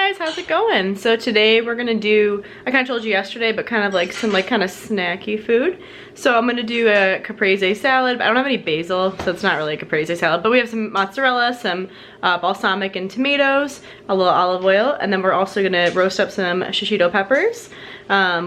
guys, how's it going? So today we're gonna do, I kind of told you yesterday, but kind of like some like kind of snacky food. So I'm gonna do a caprese salad, but I don't have any basil, so it's not really a caprese salad, but we have some mozzarella, some balsamic and tomatoes, a little olive oil, and then we're also gonna roast up some shishito peppers,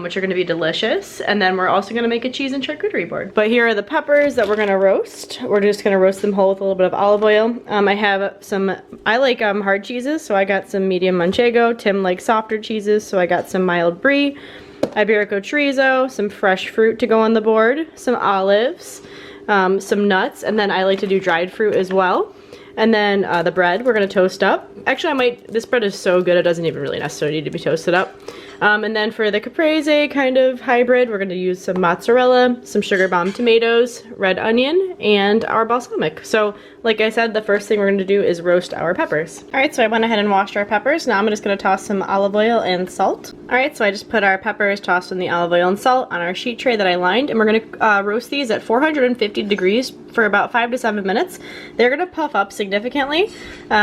which are gonna be delicious. And then we're also gonna make a cheese and charcuterie board. But here are the peppers that we're gonna roast. We're just gonna roast them whole with a little bit of olive oil. I have some, I like hard cheeses, so I got some medium manchego. Tim likes softer cheeses, so I got some mild brie, Iberico chorizo, some fresh fruit to go on the board, some olives, some nuts, and then I like to do dried fruit as well. And then the bread we're gonna toast up. Actually, this bread is so good it doesn't even really necessarily need to be toasted up. And then for the caprese kind of hybrid, we're gonna use some mozzarella, some sugar bomb tomatoes, red onion, and our balsamic. So like I said, the first thing we're gonna do is roast our peppers. All right, so I went ahead and washed our peppers. Now I'm just gonna toss some olive oil and salt. All right, so I just put our peppers tossed in the olive oil and salt on our sheet tray that I lined, and we're gonna roast these at 450 degrees for about 5 to 7 minutes. They're gonna puff up significantly,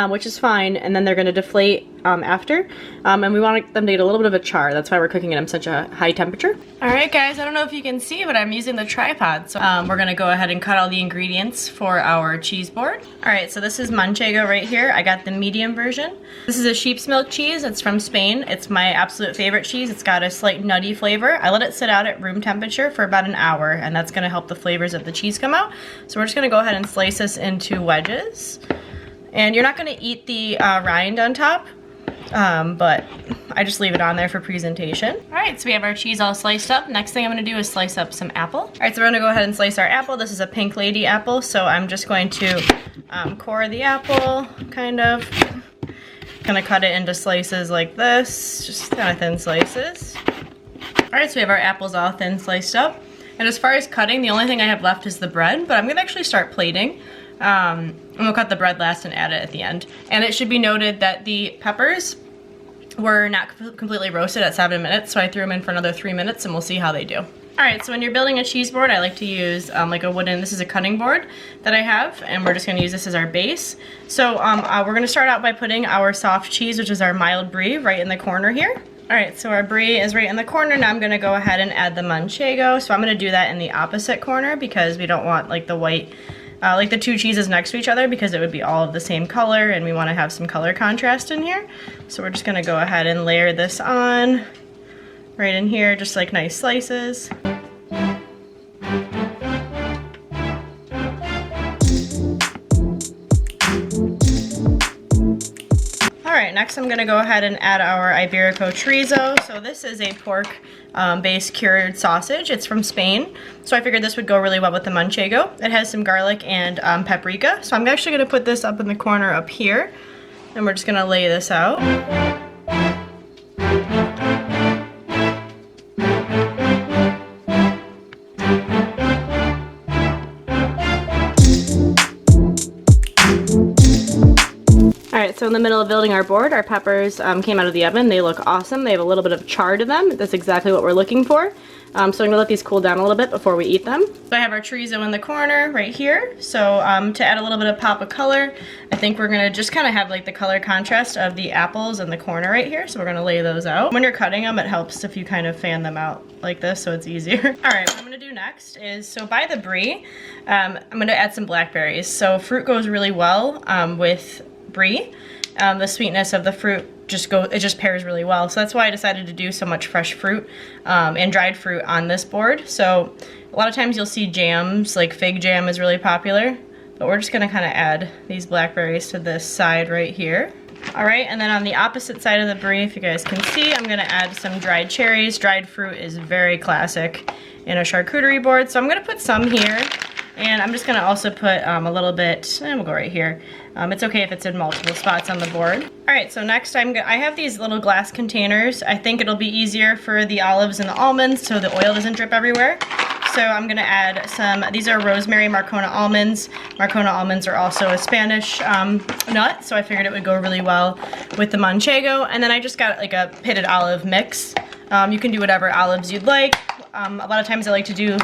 which is fine, and then they're gonna deflate after. And we want them to get a little bit of a char. That's why we're cooking it at such a high temperature. All right, guys, I don't know if you can see, but I'm using the tripod. So we're gonna go ahead and cut all the ingredients for our cheese board. All right, so this is manchego right here. I got the medium version. This is a sheep's milk cheese. It's from Spain. It's my absolute favorite cheese. It's got a slight nutty flavor. I let it sit out at room temperature for about an hour, and that's gonna help the flavors of the cheese come out. So we're just gonna go ahead and slice this into wedges. And you're not gonna eat the rind on top, but I just leave it on there for presentation. All right, so we have our cheese all sliced up. Next thing I'm gonna do is slice up some apple. All right, so we're gonna go ahead and slice our apple. This is a pink lady apple, so I'm just going to core the apple, kind of. Gonna cut it into slices like this, just kind of thin slices. All right, so we have our apples all thin sliced up. And as far as cutting, the only thing I have left is the bread, but I'm gonna actually start plating. And we'll cut the bread last and add it at the end. And it should be noted that the peppers were not completely roasted at 7 minutes, so I threw them in for another 3 minutes and we'll see how they do. All right, so when you're building a cheese board, I like to use like a wooden, this is a cutting board that I have, and we're just gonna use this as our base. So we're gonna start out by putting our soft cheese, which is our mild brie, right in the corner here. All right, so our brie is right in the corner. Now I'm gonna go ahead and add the manchego. So I'm gonna do that in the opposite corner because we don't want like the white, like the two cheeses next to each other, because it would be all of the same color and we want to have some color contrast in here. So we're just going to go ahead and layer this on right in here, just like nice slices. Alright, next I'm going to go ahead and add our Iberico chorizo. So this is a pork based cured sausage. It's from Spain, so I figured this would go really well with the manchego. It has some garlic and paprika, so I'm actually going to put this up in the corner up here, and we're just going to lay this out. Alright, so in the middle of building our board, our peppers came out of the oven. They look awesome. They have a little bit of char to them. That's exactly what we're looking for. So I'm going to let these cool down a little bit before we eat them. So I have our chorizo in the corner right here. So to add a little bit of pop of color, I think we're going to just kind of have like the color contrast of the apples in the corner right here. So we're going to lay those out. When you're cutting them, it helps if you kind of fan them out like this so it's easier. Alright, what I'm going to do next is, so by the brie, I'm going to add some blackberries. So fruit goes really well with brie. The sweetness of the fruit just pairs really well. So that's why I decided to do so much fresh fruit and dried fruit on this board. So a lot of times you'll see jams, like fig jam is really popular, but we're just gonna kind of add these blackberries to this side right here. All right, and then on the opposite side of the brie, if you guys can see, I'm gonna add some dried cherries. Dried fruit is very classic in a charcuterie board, so I'm gonna put some here. And I'm just going to also put a little bit, and we'll go right here. It's okay if it's in multiple spots on the board. All right, so next I have these little glass containers. I think it'll be easier for the olives and the almonds so the oil doesn't drip everywhere. So I'm going to add some, these are rosemary Marcona almonds. Marcona almonds are also a Spanish nut, so I figured it would go really well with the manchego. And then I just got like a pitted olive mix. You can do whatever olives you'd like. A lot of times I like to do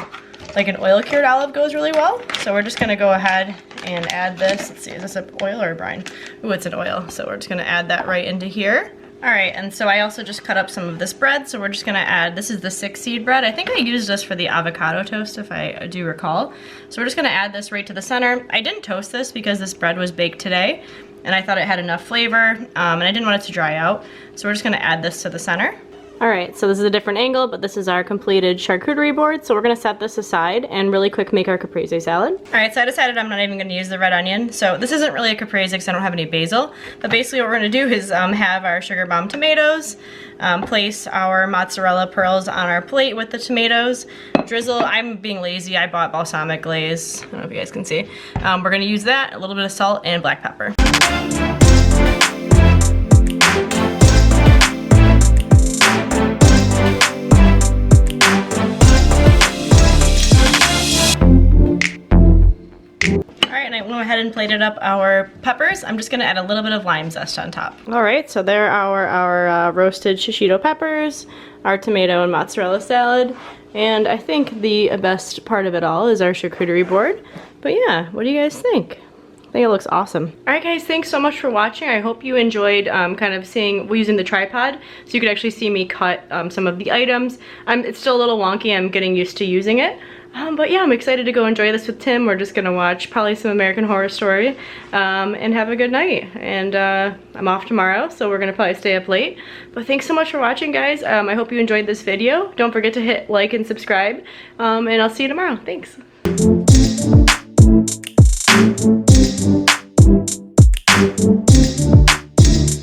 like an oil cured olive goes really well. So we're just gonna go ahead and add this. Let's see, is this an oil or a brine? Ooh, it's an oil. So we're just gonna add that right into here. All right, and so I also just cut up some of this bread, so we're just gonna add, this is the 6-seed bread. I think I used this for the avocado toast, if I do recall. So we're just gonna add this right to the center. I didn't toast this because this bread was baked today, and I thought it had enough flavor, and I didn't want it to dry out. So we're just gonna add this to the center. All right, so this is a different angle, but this is our completed charcuterie board. So we're gonna set this aside and really quick make our caprese salad. All right, so I decided I'm not even gonna use the red onion. So this isn't really a caprese because I don't have any basil, but basically what we're gonna do is have our sugar bomb tomatoes, place our mozzarella pearls on our plate with the tomatoes, drizzle, I'm being lazy, I bought balsamic glaze, I don't know if you guys can see. We're gonna use that, a little bit of salt and black pepper. And I went ahead and plated up our peppers. I'm just gonna add a little bit of lime zest on top. All right, so there are our roasted shishito peppers, our tomato and mozzarella salad, and I think the best part of it all is our charcuterie board. But yeah, what do you guys think? I think it looks awesome. All right guys, thanks so much for watching. I hope you enjoyed kind of using the tripod so you could actually see me cut some of the items. It's still a little wonky, I'm getting used to using it. But yeah, I'm excited to go enjoy this with Tim. We're just gonna watch probably some American Horror Story and have a good night. And I'm off tomorrow, so we're gonna probably stay up late. But thanks so much for watching, guys. I hope you enjoyed this video. Don't forget to hit like and subscribe, and I'll see you tomorrow. Thanks.